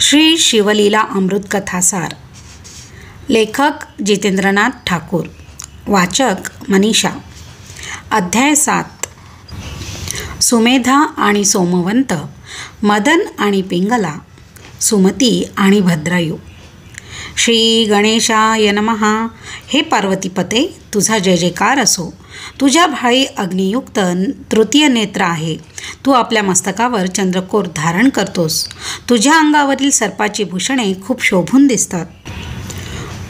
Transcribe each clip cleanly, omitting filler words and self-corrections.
श्री शिवलीला अमृत कथासार. लेखक जितेंद्रनाथ ठाकूर. वाचक मनीषा. अध्याय 7. सुमेधा आणि सोमवंत, मदन आणि पिंगला, सुमती आणि भद्रायू. श्री गणेशाय नमः. हे पार्वतीपते, तुझा जय जयकार असो. तुझ्या भाई अग्नियुक्त तृतीय नेत्र आहे. तू आपल्या मस्तकावर चंद्रकोर धारण करतोस. तुझ्या अंगावरील सर्पाची भूषणे खूप शोभून दिसतात.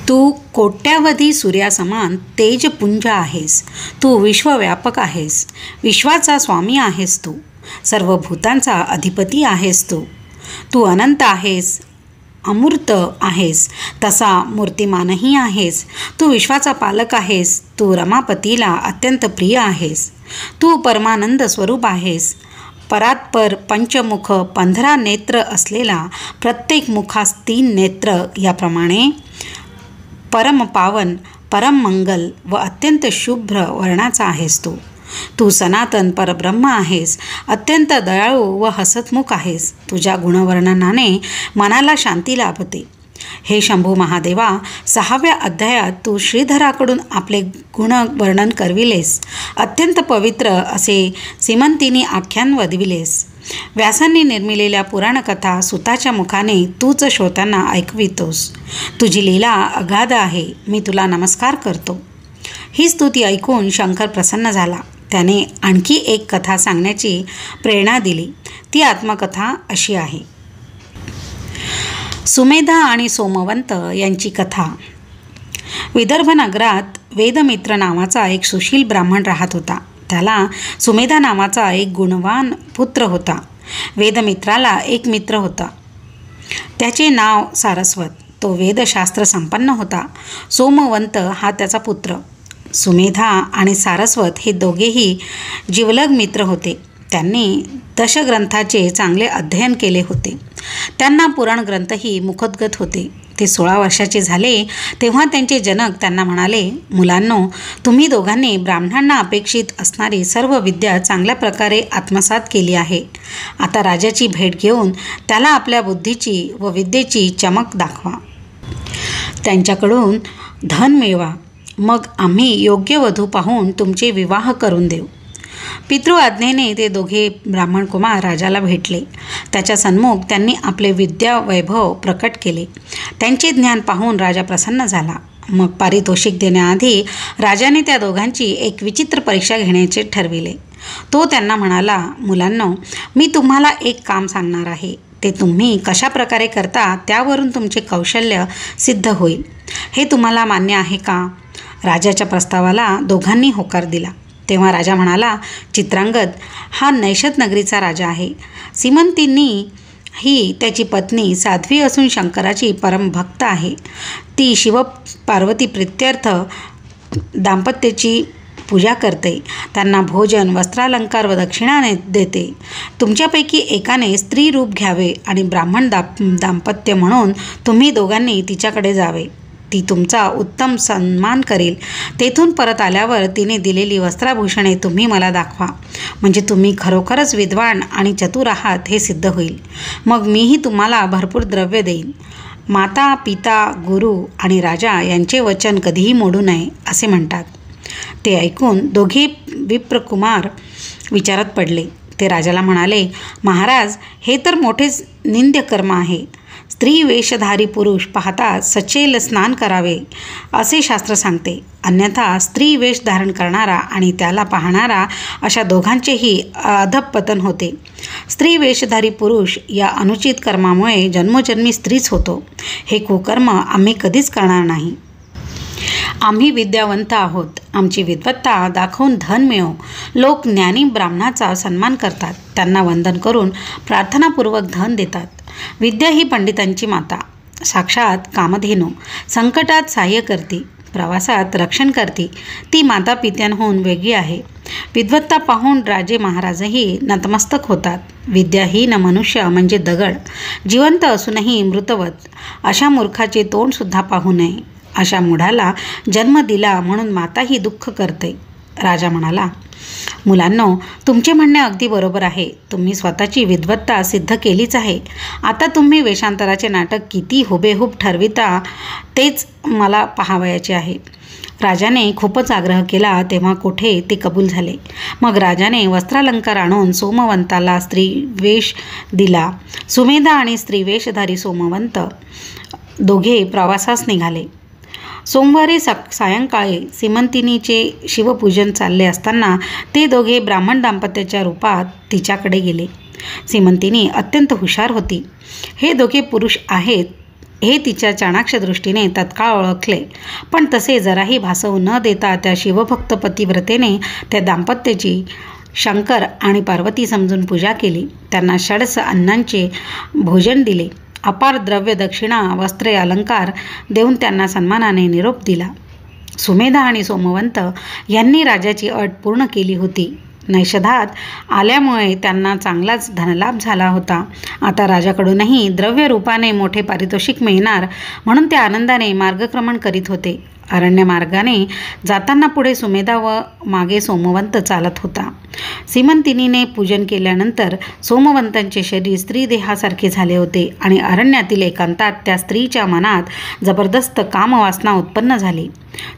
तू कोट्यावधी सूर्यासमान तेजपुंज आहेस. तू विश्वव्यापक आहेस. विश्वाचा स्वामी आहेस. तू सर्व भूतांचा अधिपती आहेस. तू अनंत आहेस, अमूर्त आहेस, तसा मूर्तिमानही आहेस. तू विश्वाचा पालक आहेस. तू रमापतीला अत्यंत प्रिय आहेस. तू परमानंद स्वरूप आहेस. परात्पर, पंचमुख, 15 नेत्र असलेला, प्रत्येक मुखास 3 नेत्र याप्रमाणे परमपावन, परममंगल व अत्यंत शुभ्र वर्णाचा आहेस. तू सनातन परब्रह्म आहेस. अत्यंत दयाळू व हसतमुख आहेस. तुझ्या गुणवर्णनाने मनाला शांती लाभते. हे शंभू महादेवा, 6व्या अध्यायात तू श्रीधराकडून आपले गुणवर्णन करविलेस. अत्यंत पवित्र असे सीमंतिनी आख्यान वदविलेस. व्यासांनी निर्मिलेल्या पुराणकथा सुताच्या मुखाने तूच श्रोत्यांना ऐकवितोस. तुझी लीला अगाध आहे. मी तुला नमस्कार करतो. ही स्तुती ऐकून शंकर प्रसन्न झाला. त्याने आणखी एक कथा सांगण्याची प्रेरणा दिली. ती आत्मकथा अशी आहे. सुमेधा आणि सोमवंत यांची कथा. विदर्भ नगरात वेदमित्र नावाचा एक सुशील ब्राह्मण राहत होता. त्याला सुमेधा नावाचा एक गुणवान पुत्र होता. वेदमित्राला एक मित्र होता. त्याचे नाव सारस्वत. तो वेदशास्त्र संपन्न होता. सोमवंत हा त्याचा पुत्र. सुमेधा आणि सारस्वत हे दोघेही जिवलग मित्र होते. त्यांनी दशग्रंथाचे चांगले अध्ययन केले होते. त्यांना पुराण ग्रंथही मुखोद्गत होते. ते 16 वर्षाचे झाले तेव्हा त्यांचे जनक त्यांना म्हणाले, मुलांनो, तुम्ही दोघांनी ब्राह्मणांना अपेक्षित असणारी सर्व विद्या चांगल्या प्रकारे आत्मसात केली आहे. आता राजाची भेट घेऊन त्याला आपल्या बुद्धीची व विद्येची चमक दाखवा. त्यांच्याकडून धन मिळवा. मग आम्ही योग्य वधू पाहून तुमचे विवाह करून देऊ. पितृआज्ञेने ते दोघे ब्राह्मण कुमार राजाला भेटले. त्याच्या सन्मुख त्यांनी आपले विद्या वैभव प्रकट केले. त्यांचे ज्ञान पाहून राजा प्रसन्न झाला. मग पारितोषिक देण्याआधी राजाने त्या दोघांची एक विचित्र परीक्षा घेण्याचे ठरविले. तो त्यांना म्हणाला, मुलांनो, मी तुम्हाला एक काम सांगणार आहे. ते तुम्ही कशा प्रकारे करता त्यावरून तुमचे कौशल्य सिद्ध होईल. हे तुम्हाला मान्य आहे का? राजाच्या प्रस्तावाला दोघांनी होकार दिला. तेव्हा राजा म्हणाला, चित्रांगद हा नैषद नगरीचा राजा आहे. सीमंतिनी ही त्याची पत्नी साध्वी असून शंकराची परमभक्त आहे. ती शिव पार्वती प्रीत्यर्थ दाम्पत्याची पूजा करते. त्यांना भोजन, वस्त्रालंकार व दक्षिणा देते. तुमच्यापैकी एकाने स्त्री रूप घ्यावे आणि ब्राह्मण दाम्पत्य म्हणून तुम्ही दोघांनी तिच्याकडे जावे. ती तुमचा उत्तम सन्मान करेल. तेथून परत आल्यावर तिने दिलेली वस्त्राभूषणे तुम्ही मला दाखवा. म्हणजे तुम्ही खरोखरच विद्वान आणि चतुर आहात हे सिद्ध होईल. मग मीही तुम्हाला भरपूर द्रव्य देईन. माता, पिता, गुरु आणि राजा यांचे वचन कधीही मोडू नये असे म्हणतात. ते ऐकून दोघे विप्रकुमार विचारात पडले. ते राजाला म्हणाले, महाराज, हे तर मोठेच निंद्य कर्म आहे. स्त्री वेशधारी पुरुष पाहता सचेल स्नान करावे असे शास्त्र सांगते. अन्यथा स्त्री वेश धारण करणारा आणि त्याला पाहणारा अशा दोघांचेही अधःपतन होते. स्त्री वेशधारी पुरुष या अनुचित कर्मामुळे जन्मोजन्मी स्त्रीच होतो. हे कुकर्म आम्ही कधीच करणार नाही. आम्ही विद्यावंत आहोत. आमची विद्वत्ता दाखवून धन मिळवू. लोक ज्ञानी ब्राह्मणाचा सन्मान करतात. त्यांना वंदन करून प्रार्थनापूर्वक धन देतात. विद्या ही पंडितांची माता. साक्षात कामधेनू. संकटात सहाय्य करते, प्रवासात रक्षण करते. ती माता पित्यांहून वेगळी आहे. विद्वत्ता पाहून राजे महाराजही नतमस्तक होतात. विद्याहीन मनुष्य म्हणजे दगड. जिवंत असूनही मृतवत. अशा मूर्खाचे तोंडसुद्धा पाहू नये. अशा मूढाला जन्म दिला म्हणून माताही दुःख करते. राजा म्हणाला, मुलांनो, तुमचे म्हणणे अगदी बरोबर आहे. तुम्ही स्वतःची विद्वत्ता सिद्ध केलीच आहे. आता तुम्ही वेषांतराचे नाटक किती हुबेहूब ठरविता तेच मला पाहावयाचे आहे. राजाने खूपच आग्रह केला तेव्हा कोठे ते कबूल झाले. मग राजाने वस्त्रालंकार आणून सोमवंताला स्त्रीवेश दिला. सुमेधा आणि स्त्रीवेशधारी सोमवंत दोघे प्रवासास निघाले. सोमवारी सायंकाळी सीमंतिनीचे शिवपूजन चालले असताना ते दोघे ब्राह्मण दाम्पत्याच्या रूपात तिच्याकडे गेले. सीमंतिनी अत्यंत हुशार होती. हे दोघे पुरुष आहेत हे तिच्या चाणाक्ष दृष्टीने तत्काळ ओळखले. पण तसे जराही भासवू न देता त्या शिवभक्त पतिव्रतेने त्या दाम्पत्याची शंकर आणि पार्वती समजून पूजा केली. त्यांना षड्स अन्नांचे भोजन दिले. अपार द्रव्य दक्षिणा वस्त्रे अलंकार देऊन त्यांना सन्मानाने निरोप दिला. सुमेधा आणि सोमवंत यांनी राजाची अट पूर्ण केली होती. नैषधात आल्यामुळे त्यांना चांगलाच धनलाभ झाला होता. आता राजाकडूनही द्रव्य रूपाने मोठे पारितोषिक मिळणार म्हणून ते आनंदाने मार्गक्रमण करीत होते. अरण्य मार्गाने जाताना पुढे सुमेधा व मागे सोमवंत चालत होता. सीमंतिनीने पूजन केल्यानंतर सोमवंतांचे शरीर स्त्री देहासारखे झाले होते आणि अरण्यातील एकांतात त्या स्त्रीच्या मनात जबरदस्त कामवासना उत्पन्न झाली.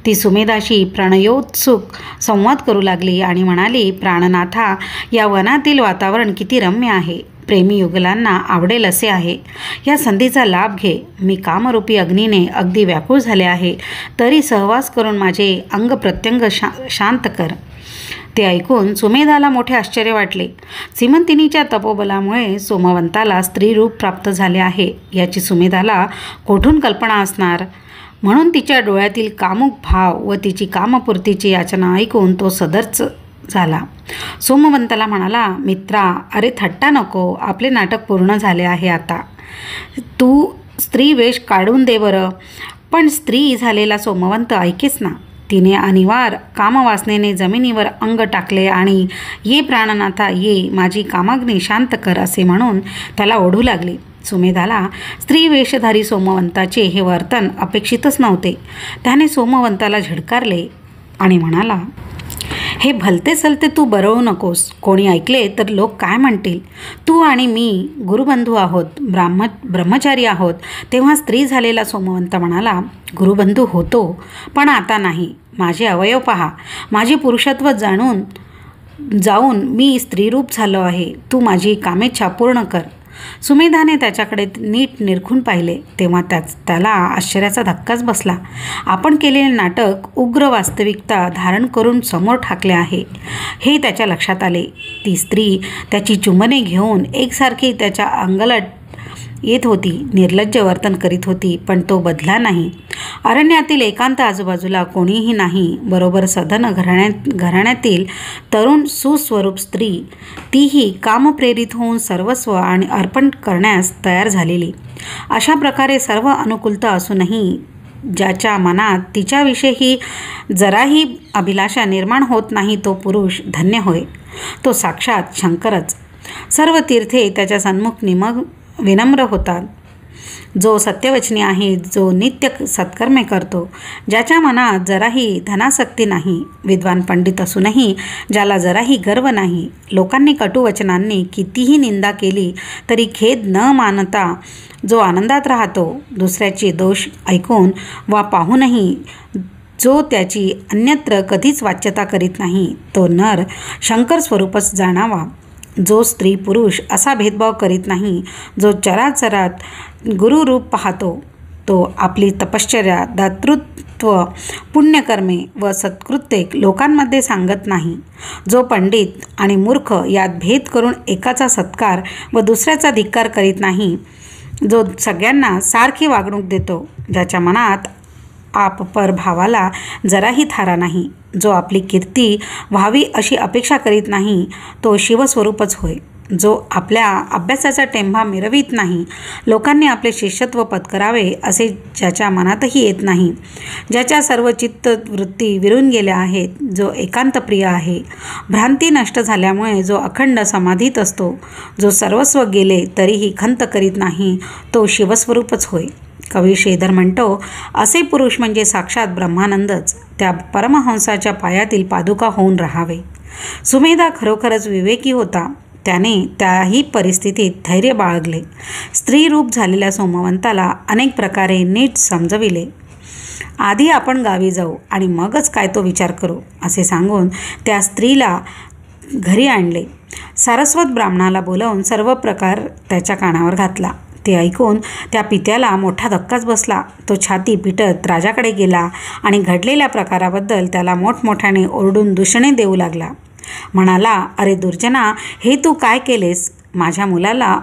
ती सुमेधाशी प्रणयोत्सुक संवाद करू लागली आणि म्हणाली, प्राणनाथा, या वनातील वातावरण किती रम्य आहे. प्रेमी युगलांना आवडेल असे आहे. या संधीचा लाभ घे. मी कामरूपी अग्नीने अगदी व्याकुळ झाले आहे, तरी सहवास करून माझे अंग प्रत्यंग शांत कर. ते ऐकून सुमेधाला मोठे आश्चर्य वाटले. सीमंतिनीच्या तपोबलामुळे सोमवंताला स्त्रीरूप प्राप्त झाले आहे याची सुमेधाला कोठून कल्पना असणार. म्हणून तिच्या डोळ्यातील कामुक भाव व तिची कामपूर्तीची याचना ऐकून तो सदर्च झाला. सोमवंताला म्हणाला, मित्रा, अरे थट्टा नको. आपले नाटक पूर्ण झाले आहे. आता तू स्त्री वेश काढून दे बरं. पण स्त्री झालेला सोमवंत ऐकेच ना. तिने अनिवार कामवासनेने जमिनीवर अंग टाकले आणि ये प्राणनाथा ये, माझी कामाग्नी शांत कर असे म्हणून त्याला ओढू लागली. सुमेधाला स्त्री वेशधारी सोमवंताचे हे वर्तन अपेक्षितच नव्हते. त्याने सोमवंताला झिडकारले आणि म्हणाला, हे भलते सलते तू बरवू नकोस. कोणी ऐकले तर लोक काय म्हणतील. तू आणि मी गुरुबंधू आहोत, ब्रह्मचारी आहोत. तेव्हा स्त्री झालेला सोमवंत म्हणाला, गुरुबंधू होतो, पण आता नाही. माझे अवयव पहा. माझे पुरुषत्व जाऊन मी स्त्रीरूप झालो आहे. तू माझी कामेच्छा पूर्ण कर. सुमेधाने त्याच्याकडे नीट निरखून पाहिले तेव्हा त्याला आश्चर्याचा धक्काच बसला. आपण केलेले नाटक उग्र वास्तविकता धारण करून समोर ठाकले आहे हे त्याच्या लक्षात आले. ती स्त्री त्याची चुंबने घेऊन एकसारखी त्याच्या अंगलट येत होती, निर्लज्ज वर्तन करीत होती, पण तो बदला नाही. अरण्यातील एकांत आजूबाजूला कोणीही नाही. बरोबर सधन घराण्यातील तरुण सुस्वरूप स्त्री, तीही कामप्रेरित होऊन सर्वस्व आणि अर्पण करण्यास तयार झालेली. अशा प्रकारे सर्व अनुकूलता असूनही ज्याच्या मनात तिच्याविषयी जराही अभिलाषा निर्माण होत नाही तो पुरुष धन्य होय. तो साक्षात शंकरच. सर्व तीर्थे त्याच्या सन्मुख विनम्र होतात. जो सत्यवचनी आहे, जो नित्य सत्कर्मे करतो, ज्याच्या मनात जराही धनासक्ती नाही, विद्वान पंडित असूनही ज्याला जराही गर्व नाही, लोकांनी कटुवचनांनी कितीही निंदा केली तरी खेद न मानता जो आनंदात राहतो, दुसऱ्याचे दोष ऐकून वा पाहूनही जो त्याची अन्यत्र कधीच वाच्यता करीत नाही, तो नर शंकर स्वरूपच जाणावा. जो स्त्री पुरुष असा भेदभाव करीत नाही, जो चराचरात गुरुरूप पाहतो, तो आपली तपश्चर्या, दातृत्व, पुण्यकर्मे व सत्कृत्ये लोकांमध्ये सांगत नाही, जो पंडित आणि मूर्ख यात भेद करून एकाचा सत्कार व दुसऱ्याचा धिक्कार करीत नाही, जो सगळ्यांना सारखी वागणूक देतो, ज्याच्या मनात आपपर भावाला जराही थारा नाही, जो आपली कीर्ती व्हावी अशी अपेक्षा करीत नाही, तो शिवस्वरूपच होय. जो आपल्या अभ्यासाचा टेंभा मिरवित नाही, लोकांनी आपले शिष्यत्व पत्करावे असे ज्याच्या मनातही येत नाही, ज्याच्या सर्व चित्तवृत्ती विरून गेल्या आहेत, जो एकांतप्रिय आहे, भ्रांती नष्ट झाल्यामुळे जो अखंड समाधीत असतो, जो सर्वस्व गेले तरीही खंत करीत नाही, तो शिवस्वरूपच होय. कवी श्रीधर म्हणतो, असे पुरुष म्हणजे साक्षात ब्रह्मानंदच. त्या परमहंसाच्या पायातील पादुका होऊन राहावे. सुमेधा खरोखरच विवेकी होता. त्याने त्याही परिस्थितीत धैर्य बाळगले. स्त्रीरूप झालेल्या सोमवंताला अनेक प्रकारे नीट समजविले. आधी आपण गावी जाऊ आणि मगच काय तो विचार करू असे सांगून त्या स्त्रीला घरी आणले. सारस्वत ब्राह्मणाला बोलावून सर्व प्रकार त्याच्या कानावर घातला. ते ऐकून त्या पित्याला मोठा धक्काच बसला. तो छाती पिटत राजाकडे गेला आणि घडलेल्या प्रकाराबद्दल त्याला मोठमोठ्याने ओरडून दूषणे देऊ लागला. म्हणाला, अरे दुर्जना, हे तू काय केलेस? माझ्या मुलाला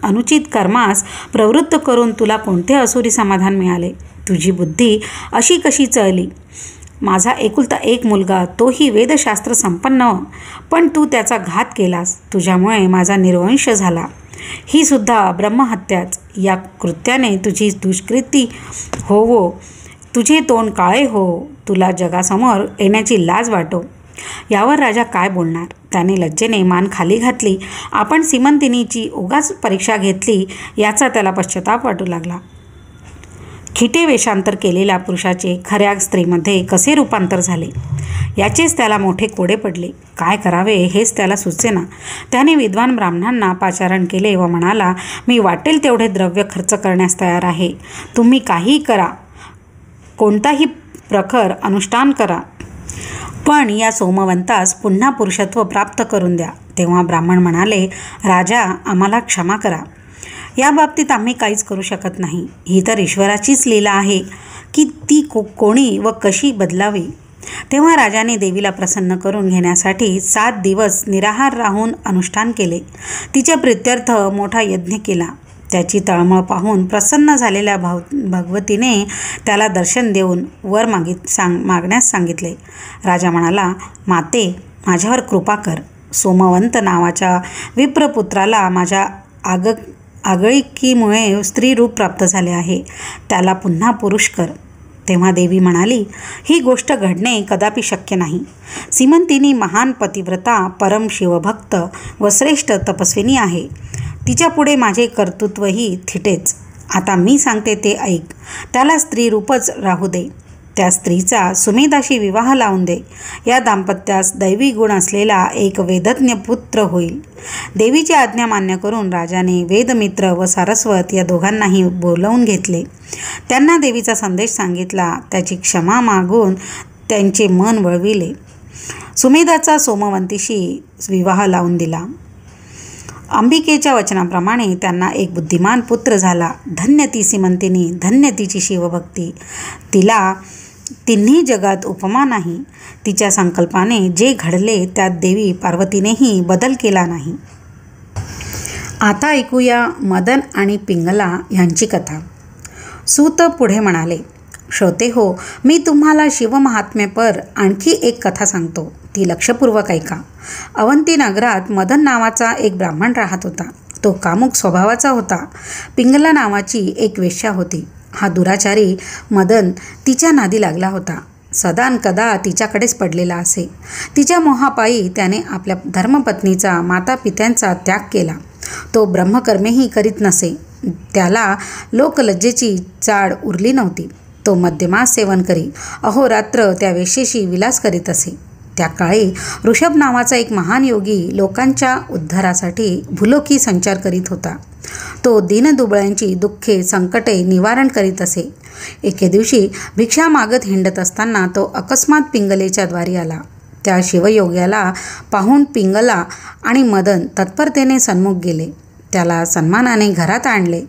अनुचित कर्मास प्रवृत्त करून तुला कोणते असुरी समाधान मिळाले? तुझी बुद्धी अशी कशी चळली? माझा एकुलता एक मुलगा, तोही वेदशास्त्र संपन्न, पण तू त्याचा घात केलास. तुझ्यामुळे माझा निर्वंश झाला. ही सुद्धा ब्रह्महत्याच. या कृत्याने तुझी दुष्कृती होवो, तुझे तोंड काळे हो, तुला जगासमोर येण्याची लाज वाटो. यावर राजा काय बोलणार? त्याने लज्जेने मान खाली घातली. आपण सीमंतिनीची उगाच परीक्षा घेतली याचा त्याला पश्चाताप वाटू लागला. खिटे वेषांतर केलेल्या पुरुषाचे खऱ्या स्त्रीमध्ये कसे रूपांतर झाले याचेच त्याला मोठे कोडे पडले. काय करावे हेच त्याला सुचेना. त्याने विद्वान ब्राह्मणांना पाचारण केले व म्हणाला, मी वाटेल तेवढे द्रव्य खर्च करण्यास तयार आहे. तुम्ही काहीही करा, कोणताही प्रखर अनुष्ठान करा, पण या सोमवंतास पुन्हा पुरुषत्व प्राप्त करून द्या. तेव्हा ब्राह्मण म्हणाले, राजा, आम्हाला क्षमा करा. या बाबतीत आम्ही काहीच करू शकत नाही. ही तर ईश्वराचीच लीला आहे की ती कोणी व कशी बदलावी. तेव्हा राजाने देवीला प्रसन्न करून घेण्यासाठी 7 दिवस निराहार राहून अनुष्ठान केले. तिच्या प्रीत्यर्थ मोठा यज्ञ केला. त्याची तळमळ पाहून प्रसन्न झालेल्या भगवतीने त्याला दर्शन देऊन वर मागण्यास सांगितले. राजा म्हणाला, माते, माझ्यावर कृपा कर. सोमवंत नावाच्या विप्रपुत्राला माझ्या आगळिकीमुळे स्त्रीरूप प्राप्त झाले आहे. त्याला पुन्हा पुरुष कर. तेव्हा देवी म्हणाली, ही गोष्ट घडणे कदापि शक्य नाही. सीमंतिनी महान पतिव्रता, परम शिवभक्त व श्रेष्ठ तपस्विनी आहे. तिच्यापुढे माझे कर्तृत्वही थिटेच. आता मी सांगते ते ऐक. त्याला स्त्रीरूपच राहू दे. त्या स्त्रीचा सुमेधाशी विवाह लावून दे. या दाम्पत्यास दैवी गुण असलेला एक वेदज्ञ पुत्र होईल. देवीची आज्ञा मान्य करून राजाने वेदमित्र व सारस्वत या दोघांनाही बोलावून घेतले. त्यांना देवीचा संदेश सांगितला. त्याची क्षमा मागून त्यांचे मन वळविले. सुमेधाचा सोमवंतीशी विवाह लावून दिला. अंबिकेच्या वचनाप्रमाणे त्यांना एक बुद्धिमान पुत्र झाला. धन्य ती सीमंतिनी, धन्य तिची शिवभक्ती. तिला तिन्ही जगात उपमा नाही. तिच्या संकल्पाने जे घडले त्यात देवी पार्वतीनेही बदल केला नाही. आता ऐकूया मदन आणि पिंगला यांची कथा. सूत पुढे म्हणाले, श्रोते हो, मी तुम्हाला शिवमहात्म्यपर आणखी एक कथा सांगतो. ती लक्षपूर्वक ऐका. अवंती नगरात मदन नावाचा एक ब्राह्मण राहत होता. तो कामुक स्वभावाचा होता. पिंगला नावाची एक वेश्या होती. हा दुराचारी मदन तिच्या नादी लागला होता. सदानकदा तिच्याकडेच पडलेला असे. तिच्या मोहापायी त्याने आपल्या धर्मपत्नीचा, मातापित्यांचा त्याग केला. तो ब्रह्मकर्मेही करीत नसे. त्याला लोकलज्जेची चाड उरली नव्हती. तो मद्यमास सेवन करी अहोरात्र त्या वेश्येशी विलास करीत असे. त्या काळी ऋषभ नावाचा एक महान योगी लोकांच्या उद्धारासाठी भूलोकी संचार करीत होता. तो दीनदुबळ्यांची दुःखे, संकटे निवारण करीत असे. एके दिवशी भिक्षा मागत हिंडत असताना तो अकस्मात पिंगलेच्या द्वारी आला. त्या शिवयोग्याला पाहून पिंगला आणि मदन तत्परतेने सन्मुख गेले. त्याला सन्मानाने घरात आणले.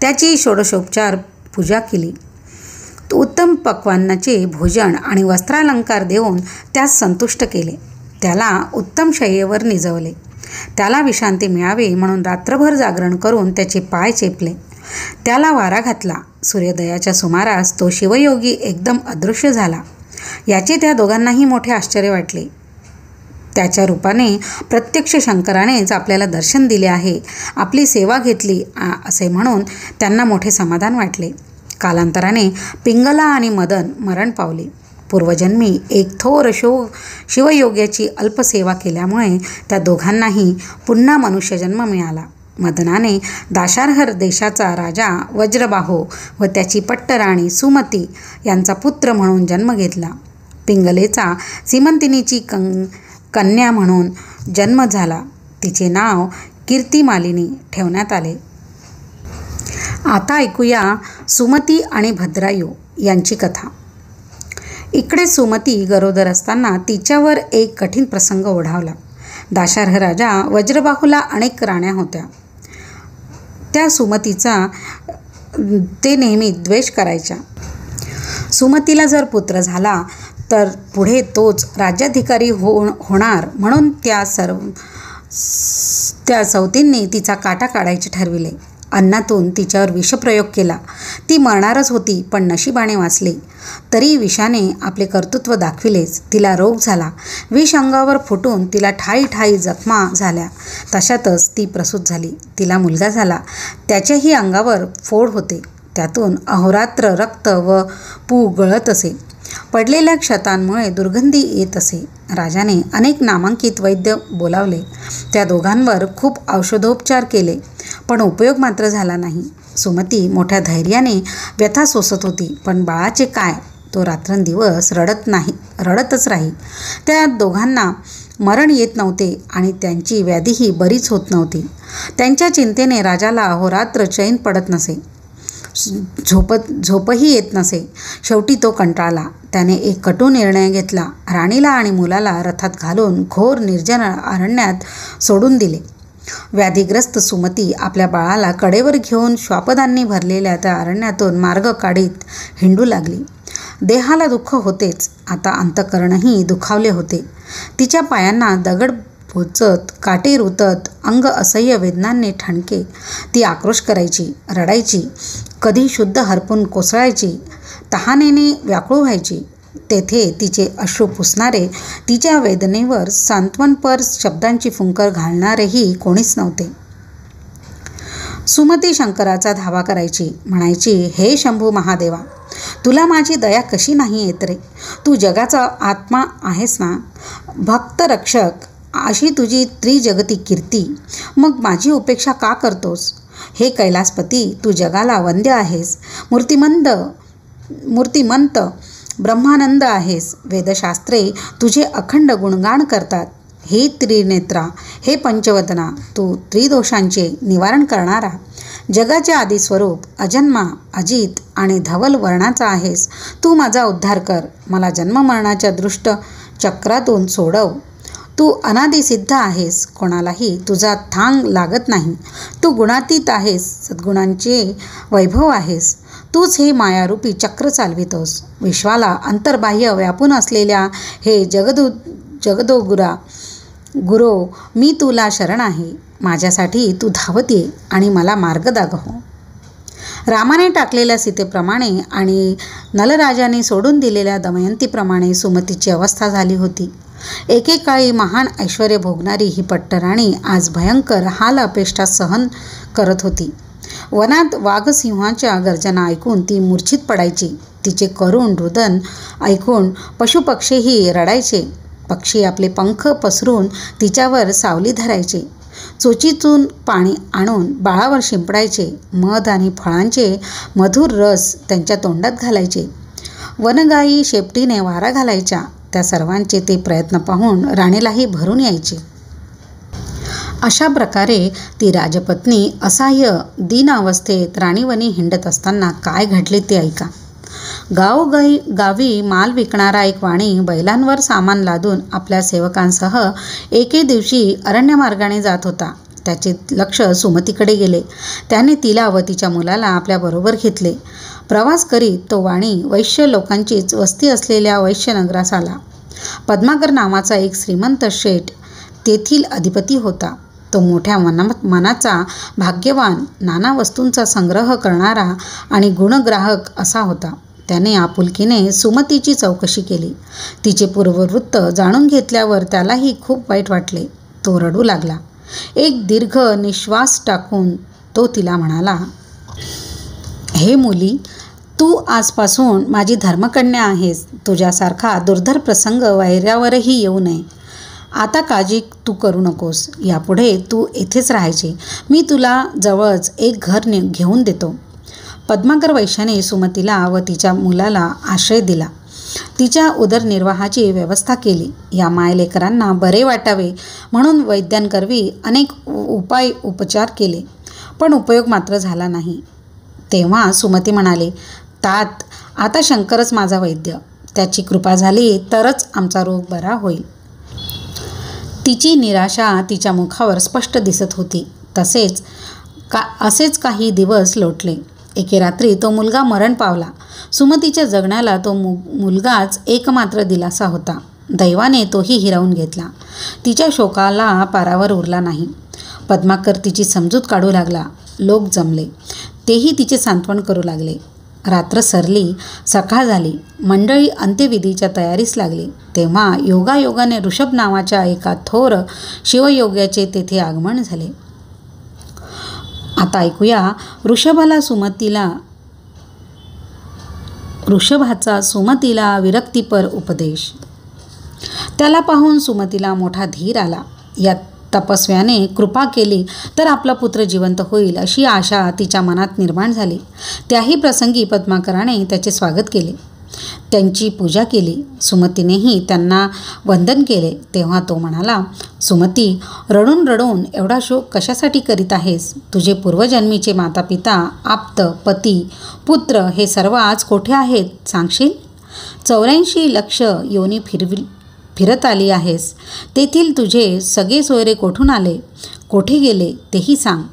त्याची षोडशोपचार पूजा केली. उत्तम पक्वान्नाचे भोजन आणि वस्त्रालंकार देऊन त्यास संतुष्ट केले. त्याला उत्तम शय्येवर निजवले. त्याला विश्रांती मिळावी म्हणून रात्रभर जागरण करून त्याचे पाय चेपले. त्याला वारा घातला. सूर्योदयाच्या सुमारास तो शिवयोगी एकदम अदृश्य झाला. याचे त्या दोघांनाही मोठे आश्चर्य वाटले. त्याच्या रूपाने प्रत्यक्ष शंकरानेच आपल्याला दर्शन दिले आहे, आपली सेवा घेतली असे म्हणून त्यांना मोठे समाधान वाटले. कालांतराने पिंगला आणि मदन मरण पावले. पूर्वजन्मी एक थोर शिवयोग्याची अल्पसेवा केल्यामुळे त्या दोघांनाही पुन्हा मनुष्यजन्म मिळाला. मदनाने दाशार्ह देशाचा राजा वज्रबाहो व त्याची पट्टराणी सुमती यांचा पुत्र म्हणून जन्म घेतला. पिंगलेचा सीमंतिनीची कन्या म्हणून जन्म झाला. तिचे नाव कीर्तिमालिनी ठेवण्यात आले. आता ऐकूया सुमती आणि भद्रायू यांची कथा. इकडे सुमती गरोदर असताना तिच्यावर एक कठीण प्रसंग ओढावला. दाशरथ राजा वज्रबाहूला अनेक राण्या होत्या. त्या सुमतीचा ते नेहमी द्वेष करायच्या. सुमतीला जर पुत्र झाला तर पुढे तोच राज्याधिकारी होणार म्हणून त्या सवतींनी तिचा काटा काढायचे ठरविले. अन्नातून तिच्यावर विषप्रयोग केला. ती मरणारच होती, पण नशिबाने वाचली. तरी विषाने आपले कर्तृत्व दाखविलेच. तिला रोग झाला. विष अंगावर फुटून तिला ठाई ठाई जखमा झाल्या. तशातच ती प्रसूत झाली. तिला मुलगा झाला. त्याच्याही अंगावर फोड होते. त्यातून अहोरात्र रक्त व पू गळत असे. पडलेल्या क्षतांमुळे दुर्गंधी येत असे. राजाने अनेक नामांकित वैद्य बोलावले. त्या दोघांवर खूप औषधोपचार केले, पण उपयोग मात्र झाला नाही. सुमती मोठ्या धैर्याने व्यथा सोसत होती. पण बाळाचे काय? तो रात्रंदिवस रडतच राही. त्या दोघांना मरण येत नव्हते आणि त्यांची व्याधीही बरीच होत नव्हती. त्यांच्या चिंतेने राजाला अहोरात्र चैन पडत नसे. झोपही येत नसे. शेवटी तो कंटाळला. त्याने एक कटू निर्णय घेतला. राणीला आणि मुलाला रथात घालून घोर निर्जन अरण्यात सोडून दिले. व्याधिग्रस्त सुमती आपल्या बाळाला कडेवर घेऊन श्वापदांनी भरलेल्या त्या अरण्यातून मार्ग काढीत हिंडू लागली. देहाला दुःख होतेच, आता अंतःकरणही दुखावले होते. तिच्या पायांना दगड पोचत, काटे रुतत, अंग असह्य वेदनांनी ठणके. ती आक्रोश करायची, रडायची, कधी शुद्ध हरपून कोसळायची, तहानेने व्याकुळ व्हायची. तेथे तिचे अश्रू पुसणारे, तिच्या वेदनेवर सांत्वनपर शब्दांची फुंकर घालणारेही कोणीच नव्हते. सुमती शंकराचा धावा करायची. म्हणायची, हे शंभू महादेवा, तुला माझी दया कशी नाही येत रे? तू जगाचा आत्मा आहेस ना, भक्त रक्षक अशी तुझी त्रिजगती कीर्ती. मग माझी उपेक्षा का करतोस? हे कैलासपती, तू जगाला वंद्य आहेस. मूर्तिमंत ब्रह्मानंद आहेस. वेदशास्त्रे तुझे अखंड गुणगान करतात. हे त्रिनेत्रा, हे पंचवदना, तू त्रिदोषांचे निवारण करणारा, जगाचे आदिस्वरूप, अजन्मा, अजित आणि धवल वर्णाचा आहेस. तू माझा उद्धार कर. मला जन्ममरणाच्या दृष्ट चक्रातून सोडव. तू अनादिसिद्ध आहेस. कोणालाही तुझा थांग लागत नाही. तू गुणातीत आहेस. सद्गुणांचे वैभव आहेस. तूच हे मायारूपी चक्र चालवितोस. विश्वाला अंतर्बाह्य व्यापून असलेल्या हे जगदोगुरा गुरो, मी तुला शरण आहे. माझ्यासाठी तू धावत ये आणि मला मार्ग दाखव. रामाने टाकलेल्या सीतेप्रमाणे आणि नलराजाने सोडून दिलेल्या दमयंतीप्रमाणे सुमतीची अवस्था झाली होती. एकेकाळी महान ऐश्वर्य भोगणारी ही पट्टराणी आज भयंकर हाल अपेष्टा सहन करत होती. वनात वाघसिंहाच्या गर्जना ऐकून ती मूर्छित पडायची. तिचे करुण रुदन ऐकून पशुपक्षीही रडायचे. पक्षी आपले पंख पसरून तिच्यावर सावली धरायचे. चोचीतून पाणी आणून बाळावर शिंपडायचे. मध आणि फळांचे मधुर रस त्यांच्या तोंडात घालायचे. वनगायी शेपटीने वारा घालायच्या. त्या सर्वांचे ते प्रयत्न पाहून राणीलाही भरून यायचे. अशा प्रकारे ती राजपत्नी असहाय्य दीन अवस्थेत राणीवनी हिंडत असताना काय घडले ते ऐका. गावी माल विकणारा एक वाणी बैलांवर सामान लादून आपल्या सेवकांसह एके दिवशी अरण्यमार्गाने जात होता. त्याचे लक्ष सुमतीकडे गेले. त्याने तिला व तिच्या मुलाला आपल्याबरोबर घेतले. प्रवास करीत तो वाणी वैश्य लोकांचीच वस्ती असलेल्या वैश्यनगरास आला. पद्माकर नावाचा एक श्रीमंत शेठ तेथील अधिपती होता. तो मोठ्या मनाचा, भाग्यवान, नाना वस्तूंचा संग्रह करणारा आणि गुणग्राहक असा होता. त्याने आपुलकीने सुमतीची चौकशी केली. तिचे पूर्ववृत्त जाणून घेतल्यावर त्यालाही खूप वाईट वाटले. तो रडू लागला. एक दीर्घ निश्वास टाकून तो तिला म्हणाला, हे मुली, तू आजपासून माझी धर्मकन्या आहेस. तुझ्यासारखा दुर्धर प्रसंग वैऱ्यावरही येऊ नये. आता काळजी तू करू नकोस. यापुढे तू येथेच राहायचे. मी तुला जवळच एक घर घेऊन देतो. पद्माकर वैश्याने सुमतीला व तिच्या मुलाला आश्रय दिला. तिच्या उदरनिर्वाहाची व्यवस्था केली. या मायलेकरांना बरे वाटावे म्हणून वैद्यांकरवी अनेक उपचार केले, पण उपयोग मात्र झाला नाही. तेव्हा सुमती म्हणाले, तात, आता शंकरच माझा वैद्य. त्याची कृपा झाली तरच आमचा रोग बरा होईल. तिची निराशा तिच्या मुखावर स्पष्ट दिसत होती. असेच काही दिवस लोटले. एके रात्री तो मुलगा मरण पावला. सुमतीच्या जगण्याला तो मुलगाच एकमात्र दिलासा होता. दैवाने तोही हिरावून घेतला. तिच्या शोकाला पारावर उरला नाही. पद्माकर तिची समजूत काढू लागला. लोक जमले, तेही तिचे सांत्वन करू लागले. रात्र सरली, सकाळ झाली. मंडळी अंत्यविधीच्या तयारीस लागली. तेव्हा योगायोगाने ऋषभ नावाच्या एका थोर शिवयोग्याचे तेथे आगमन झाले. आता ऐकूया ऋषभाचा सुमतीला विरक्तीपर उपदेश. त्याला पाहून सुमतीला मोठा धीर आला. या तपस्व्याने कृपा केली तर आपला पुत्र जिवंत होईल अशी आशा तिच्या मनात निर्माण झाली. त्याही प्रसंगी पद्माकराने त्याचे स्वागत केले, त्यांची पूजा केली. सुमतीनेही त्यांना वंदन केले. तेव्हा तो म्हणाला, सुमती, रडून रडून एवढा शोक कशासाठी करीत आहेस? तुझे पूर्वजन्मीचे मातापिता, आप्त, पती, पुत्र हे सर्व आज कोठे आहेत सांगशील? 84 लक्ष योनी फिरत आली आहेस. तेथील तुझे सगळे सोयरे कोठून आले, कोठे गेले तेही सांग.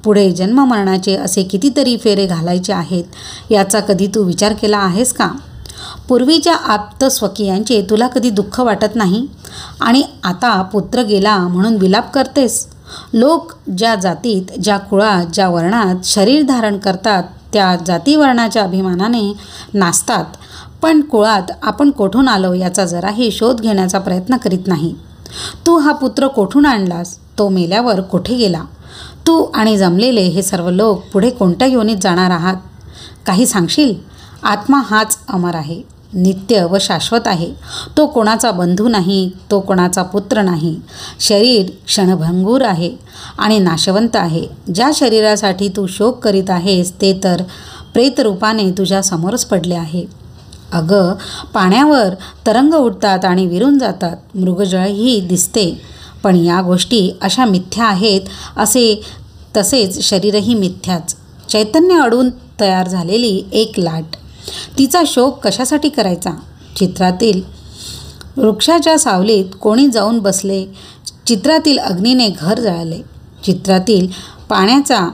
पुढे जन्ममरणाचे असे कितीतरी फेरे घालायचे आहेत, याचा कधी तू विचार केला आहेस का? पूर्वीच्या आप्त स्वकीयांचे तुला कधी दुःख वाटत नाही आणि आता पुत्र गेला म्हणून विलाप करतेस? लोक ज्या जातीत, ज्या कुळात, ज्या वर्णात शरीर धारण करतात त्या जातीवर्णाच्या अभिमानाने नाचतात, पण कुळात आपण कोठून आलो याचा जराही शोध घेण्याचा प्रयत्न करीत नाही. तू हा पुत्र कोठून आणलास? तो मेल्यावर कोठे गेला? तू आणि जमलेले हे सर्व लोक पुढे कोणत्या योनीत जाणार आहात? काही सांगशील? आत्मा हाच अमर आहे, नित्य व शाश्वत आहे. तो कोणाचा बंधू नाही, तो कोणाचा पुत्र नाही. शरीर क्षणभंगूर आहे आणि नाशवंत आहे. ज्या शरीरासाठी तू शोक करीत आहेस ते तर प्रेतरूपाने तुझ्या समोरच पडले आहे. अगं, पाण्यावर तरंग उडतात आणि विरून जातात, मृगजळही दिसते, पण या गोष्टी अशा मिथ्या आहेत. तसेच शरीरही मिथ्याच. चैतन्य अडून तयार झालेली एक लाट. तिचा शोक कशासाठी करायचा? चित्रातील वृक्षाच्या सावलीत कोणी जाऊन बसले, चित्रातील अग्नीने घर जळाले, चित्रातील पाण्याचा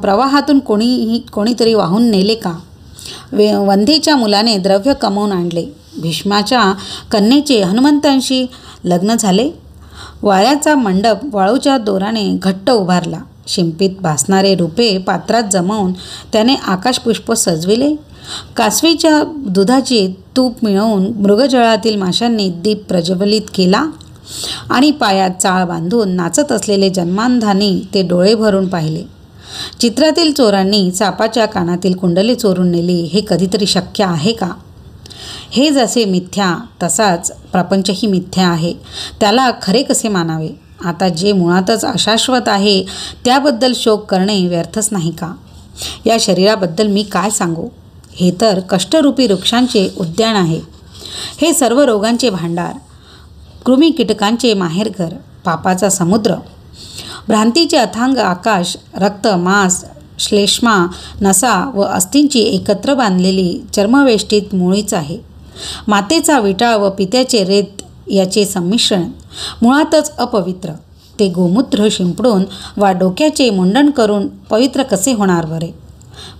प्रवाहातून कोणीतरी वाहून नेले का? वंधेच्या मुलाने द्रव्य कमवून आणले, भीष्माच्या कन्येचे हनुमंतांशी लग्न झाले, वाऱ्याचा मंडप वाळूच्या दोराने घट्ट उभारला, शिंपीत भासणारे रूपे पात्रात जमवून त्याने आकाशपुष्प सजविले, कासवीच्या दुधाचे तूप मिळवून मृगजळातील माशांनी दीप प्रज्वलित केला आणि पायात चाळ बांधून नाचत असलेले जन्मांधानी ते डोळे भरून पाहिले. चित्रातील चोरांनी सापाच्या कानातील कुंडले चोरून नेली, हे कधीतरी शक्य आहे का? हे जसे मिथ्या तसाच प्रपंचही मिथ्या आहे. त्याला खरे कसे मानावे? आता जे मुळातच अशाश्वत आहे त्याबद्दल शोक करणे व्यर्थच नाही का? या शरीराबद्दल मी काय सांगू? हे तर कष्टरूपी वृक्षांचे उद्यान आहे. हे सर्व रोगांचे भांडार, कृमी कीटकांचे माहेरघर, पापाचा समुद्र, भ्रांतीचे अथांग आकाश, रक्त, मांस, श्लेष्मा, नसा व अस्थींची एकत्र बांधलेली चर्मवेष्टीत मुळीच आहे. मातेचा विटाळ व पित्याचे रेत याचे संमिश्रण, मुळातच अपवित्र. ते गोमूत्र शिंपडून वा डोक्याचे मुंडन करून पवित्र कसे होणार बरे?